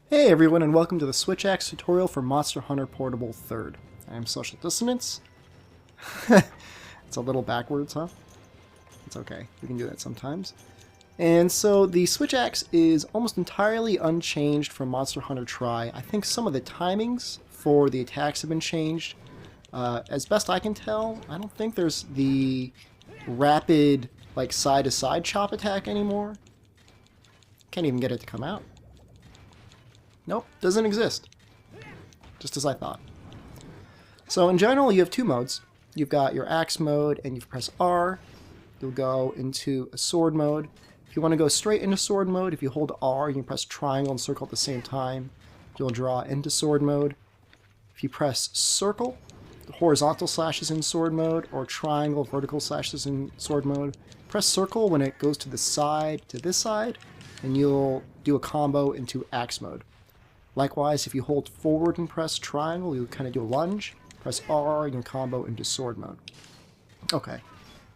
Hey everyone, and welcome to the Switch Axe tutorial for Monster Hunter Portable 3rd. I am Social Dissonance. It's a little backwards, huh? It's okay, we can do that sometimes. And so the Switch Axe is almost entirely unchanged from Monster Hunter Tri. I think some of the timings for the attacks have been changed. As best I can tell, I don't think there's the rapid, like, side-to-side chop attack anymore. Can't even get it to come out. Nope, doesn't exist. Just as I thought. So in general, you have two modes. You've got your axe mode, and you press R. You'll go into a sword mode. If you want to go straight into sword mode, if you hold R, you can press triangle and circle at the same time. You'll draw into sword mode. If you press circle, the horizontal slash is in sword mode, or triangle, vertical slash is in sword mode. Press circle when it goes to the side, to this side, and you'll do a combo into axe mode. Likewise, if you hold forward and press triangle, you kind of do a lunge. Press R, you can combo into sword mode. Okay,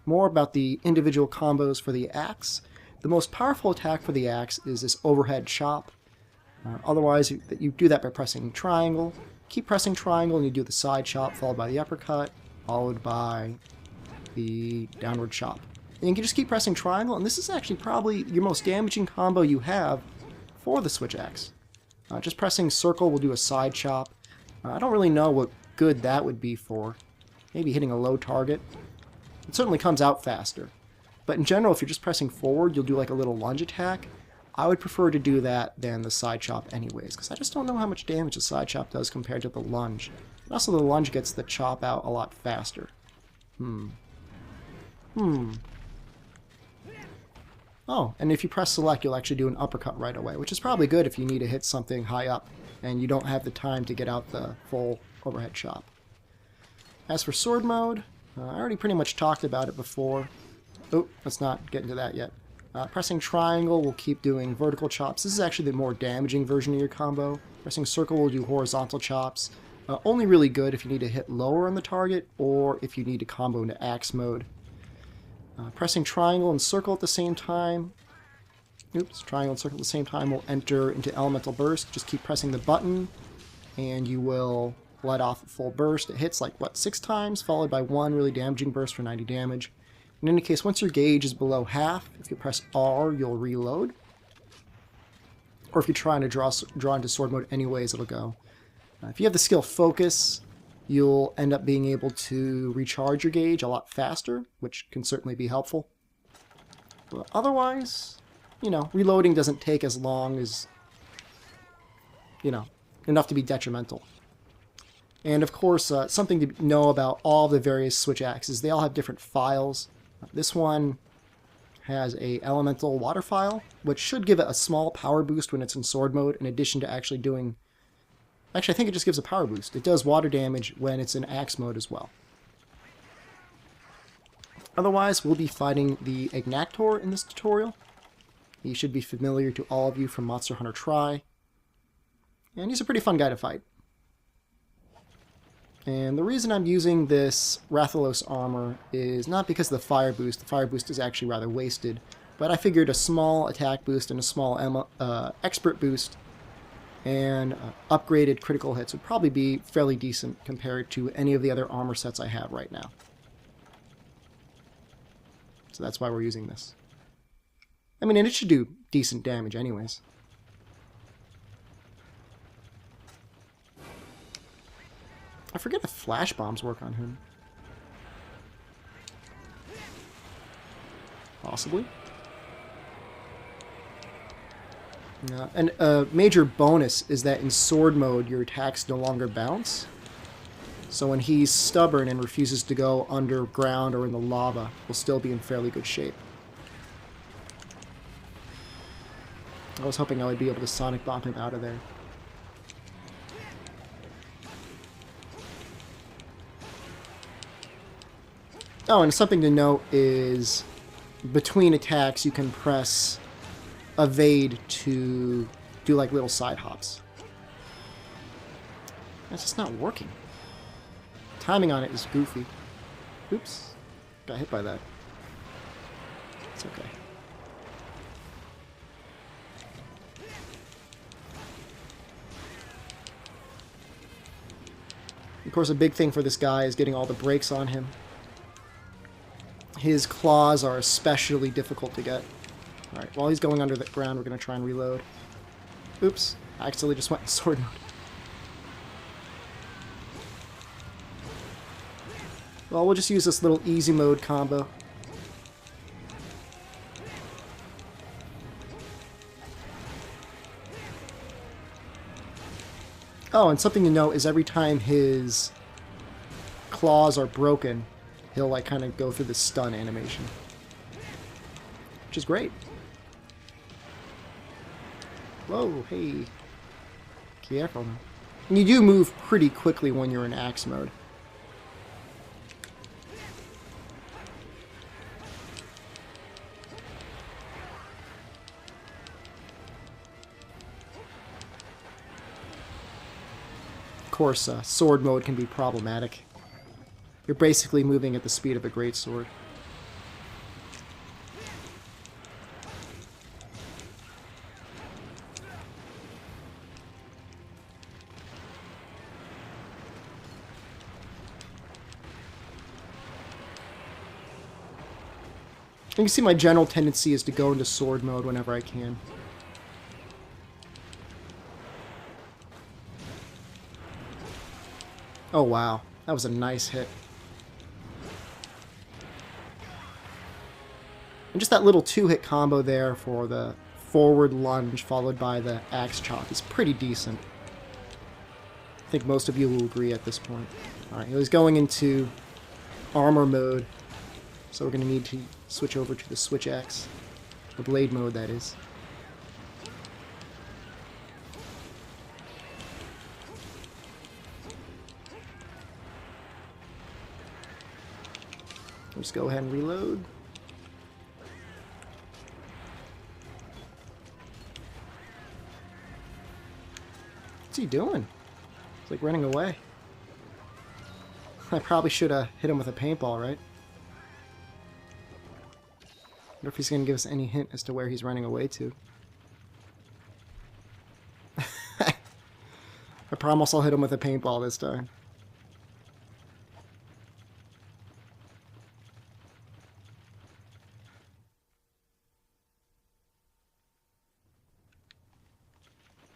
more about the individual combos for the axe. The most powerful attack for the axe is this overhead chop. Otherwise, you do that by pressing triangle. Keep pressing triangle and you do the side chop followed by the uppercut, followed by the downward chop. And you can just keep pressing triangle, and this is actually probably your most damaging combo you have for the Switch Axe. Just pressing circle will do a side chop. I don't really know what good that would be for. Maybe hitting a low target. It certainly comes out faster. But in general, if you're just pressing forward, you'll do like a little lunge attack. I would prefer to do that than the side chop anyways, because I just don't know how much damage the side chop does compared to the lunge. And also the lunge gets the chop out a lot faster. Oh, and if you press select, you'll actually do an uppercut right away, which is probably good if you need to hit something high up and you don't have the time to get out the full overhead chop. As for sword mode, I already pretty much talked about it before. Oh, let's not get into that yet. Pressing triangle will keep doing vertical chops. This is actually the more damaging version of your combo. Pressing circle will do horizontal chops. Only really good if you need to hit lower on the target or if you need to combo into axe mode. Pressing triangle and circle at the same time. Oops, triangle and circle at the same time will enter into elemental burst. Just keep pressing the button and you will let off a full burst. It hits like, what, 6 times, followed by one really damaging burst for 90 damage. In any case, once your gauge is below half, if you press R, you'll reload. Or if you're trying to draw into sword mode anyways, it'll go. If you have the skill Focus, you'll end up being able to recharge your gauge a lot faster, which can certainly be helpful. But otherwise, you know, reloading doesn't take as long as, you know, enough to be detrimental. And of course, something to know about all the various Switch Axes, they all have different files. This one has a elemental water file, which should give it a small power boost when it's in sword mode, in addition to actually doing... Actually, I think it just gives a power boost. It does water damage when it's in axe mode as well. Otherwise, we'll be fighting the Agnaktor in this tutorial. He should be familiar to all of you from Monster Hunter Tri. And he's a pretty fun guy to fight. And the reason I'm using this Rathalos armor is not because of the fire boost. The fire boost is actually rather wasted. But I figured a small attack boost and a small expert boost and upgraded critical hits would probably be fairly decent compared to any of the other armor sets I have right now. So that's why we're using this. I mean, and it should do decent damage anyways. I forget if flash bombs work on him. Possibly. And a major bonus is that in sword mode, your attacks no longer bounce. So when he's stubborn and refuses to go underground or in the lava, he'll still be in fairly good shape. I was hoping I would be able to sonic bomb him out of there. Oh, and something to note is between attacks you can press evade to do like little side hops. That's just not working. Timing on it is goofy. Oops. Got hit by that. It's okay. course, a big thing for this guy is getting all the breaks on him. His claws are especially difficult to get. Alright, while he's going under the ground, we're going to try and reload. Oops, I accidentally just went in sword mode. Well, we'll just use this little easy mode combo. Oh, and something to note is every time his claws are broken, he'll like kind of go through the stun animation. Which is great. Whoa, hey. Careful now. And you do move pretty quickly when you're in axe mode. Of course, sword mode can be problematic. You're basically moving at the speed of a greatsword. You can see my general tendency is to go into sword mode whenever I can. Oh wow, that was a nice hit. And just that little two-hit combo there for the forward lunge followed by the axe chop is pretty decent. I think most of you will agree at this point. Alright, he was going into armor mode, so we're going to need to switch over to the switch axe. The blade mode, that is. Let's go ahead and reload. What's he doing? He's like running away. I probably should have hit him with a paintball, right? I wonder if he's going to give us any hint as to where he's running away to. I promise I'll hit him with a paintball this time.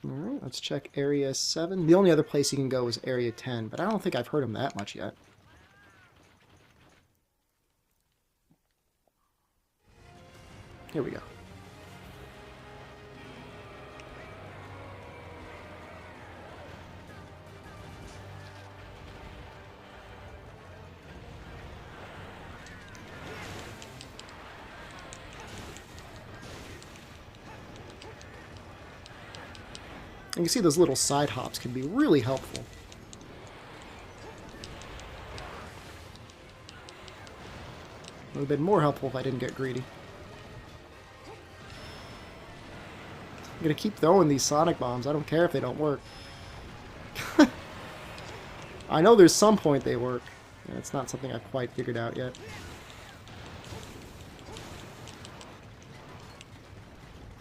Alright, let's check Area 7. The only other place he can go is Area 10, but I don't think I've heard him that much yet. Here we go. You can see those little side hops can be really helpful. It would have been more helpful if I didn't get greedy. I'm gonna keep throwing these sonic bombs. I don't care if they don't work. I know there's some point they work. And it's not something I've quite figured out yet.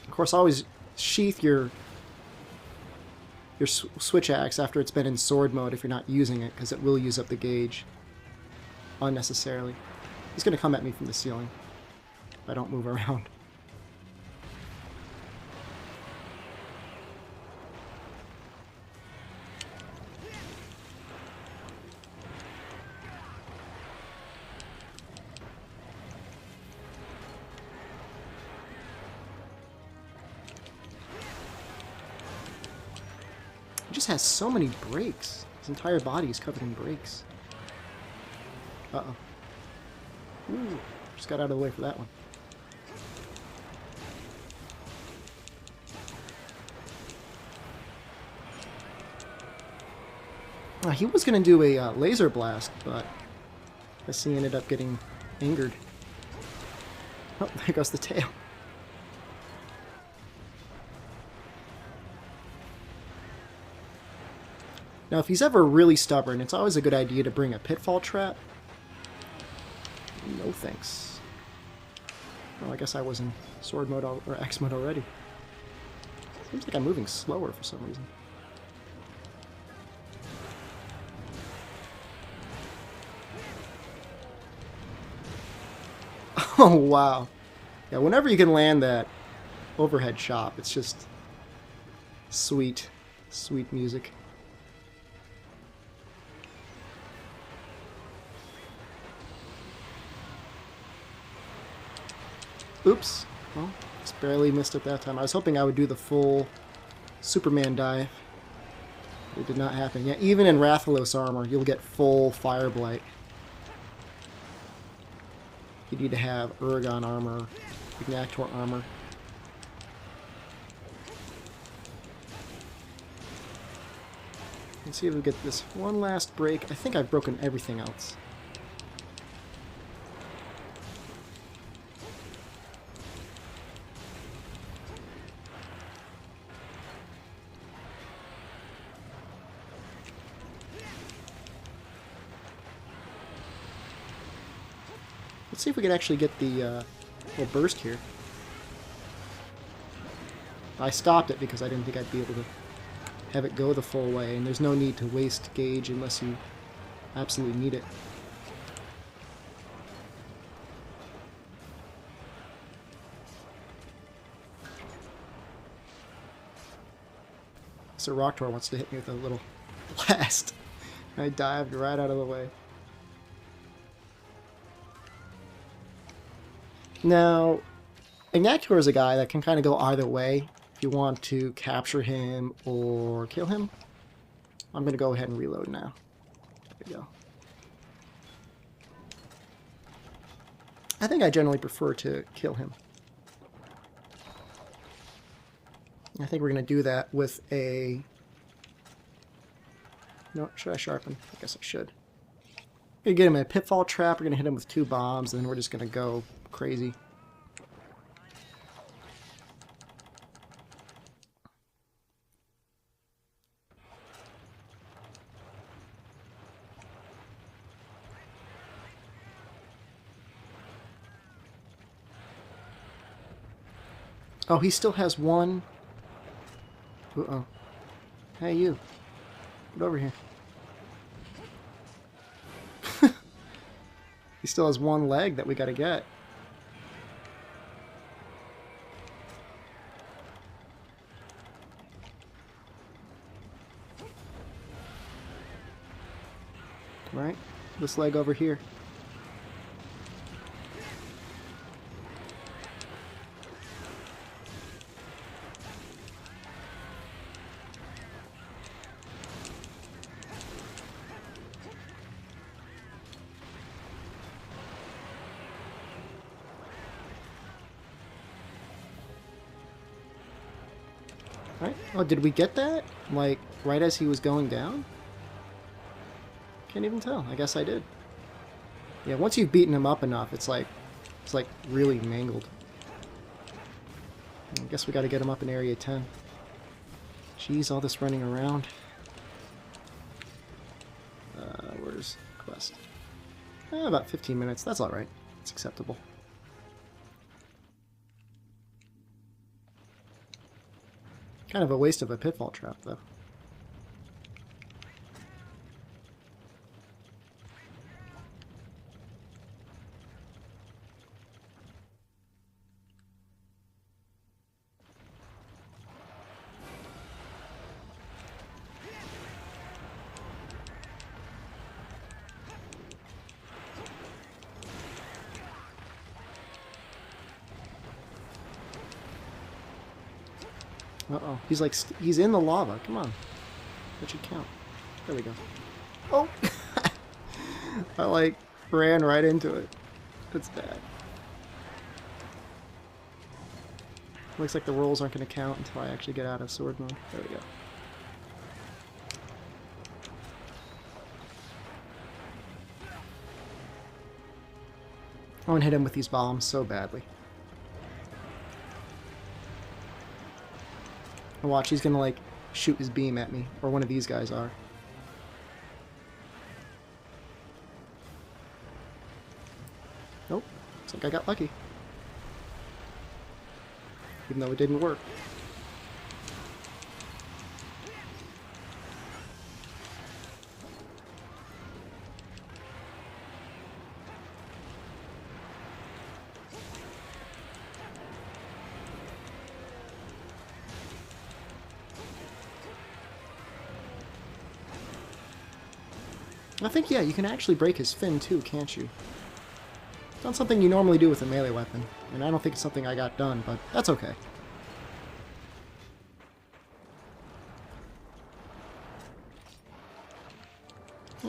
Of course, always sheath your switch axe after it's been in sword mode if you're not using it, because it will use up the gauge unnecessarily. He's going to come at me from the ceiling if I don't move around. He just has so many breaks. His entire body is covered in breaks. Uh-oh. Ooh, just got out of the way for that one. He was going to do a laser blast, but I guess he ended up getting angered. Oh, there goes the tail. Now, if he's ever really stubborn, it's always a good idea to bring a pitfall trap. No thanks. Well, I guess I was in sword mode or X mode already. Seems like I'm moving slower for some reason. Oh, wow. Yeah, whenever you can land that overhead chop, it's just sweet, sweet music. Oops. Well, just barely missed it that time. I was hoping I would do the full Superman dive. It did not happen. Yeah, even in Rathalos armor, you'll get full Fire Blight. You need to have Uragon armor, Agnaktor armor. Let's see if we get this one last break. I think I've broken everything else. Let's see if we can actually get the little burst here. I stopped it because I didn't think I'd be able to have it go the full way, and there's no need to waste gauge unless you absolutely need it. So Rocktor wants to hit me with a little blast. I dived right out of the way. Now, Agnaktor is a guy that can kind of go either way. If you want to capture him or kill him, I'm going to go ahead and reload now. There we go. I think I generally prefer to kill him. I think we're going to do that with a... No, should I sharpen? I guess I should. We're going to get him in a pitfall trap, we're going to hit him with 2 bombs, and then we're just going to go crazy. Oh, he still has one. Uh-oh. Hey, you. Get over here. He still has one leg that we gotta get. Right? This leg over here. Right? Oh, did we get that? Like, right as he was going down? Can't even tell. I guess I did. Yeah, once you've beaten him up enough, it's like really mangled. I guess we gotta get him up in Area 10. Jeez, all this running around. Where's quest? About 15 minutes. That's alright. It's acceptable. Kind of a waste of a pitfall trap, though. Uh-oh. He's like, he's in the lava. Come on. That should count. There we go. Oh! I like ran right into it. That's bad. Looks like the rolls aren't going to count until I actually get out of sword mode. There we go. I want to hit him with these bombs so badly. And watch, he's gonna like shoot his beam at me, or one of these guys are. Nope, looks like I got lucky. Even though it didn't work. I think, yeah, you can actually break his fin too, can't you? It's not something you normally do with a melee weapon. And I don't think it's something I got done, but that's okay.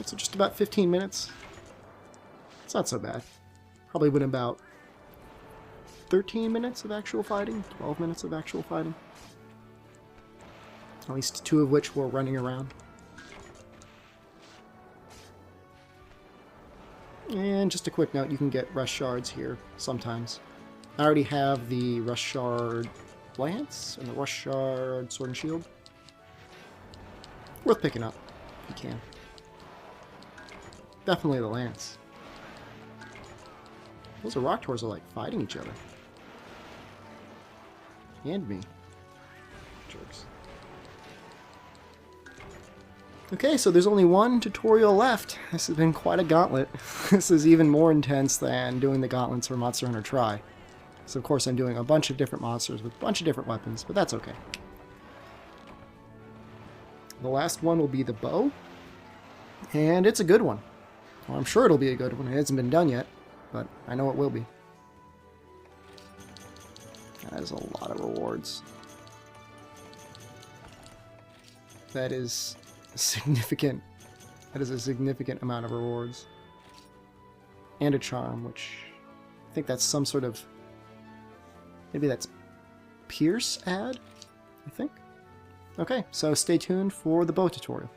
So just about 15 minutes. It's not so bad. Probably been about 13 minutes of actual fighting, 12 minutes of actual fighting. At least 2 of which were running around. And just a quick note, you can get rush shards here sometimes. I already have the rush shard lance and the rush shard sword and shield. Worth picking up if you can. Definitely the lance. Those Agnaktor are like fighting each other. And me. Jerks. Okay, so there's only one tutorial left. This has been quite a gauntlet. This is even more intense than doing the gauntlets for Monster Hunter Tri. So of course I'm doing a bunch of different monsters with a bunch of different weapons, but that's okay. The last one will be the bow. And it's a good one. Well, I'm sure it'll be a good one. It hasn't been done yet, but I know it will be. That is a lot of rewards. That is significant. That is a significant amount of rewards. And a charm, which I think that's some sort of... Maybe that's Pierce ad, I think? Okay, so stay tuned for the bow tutorial.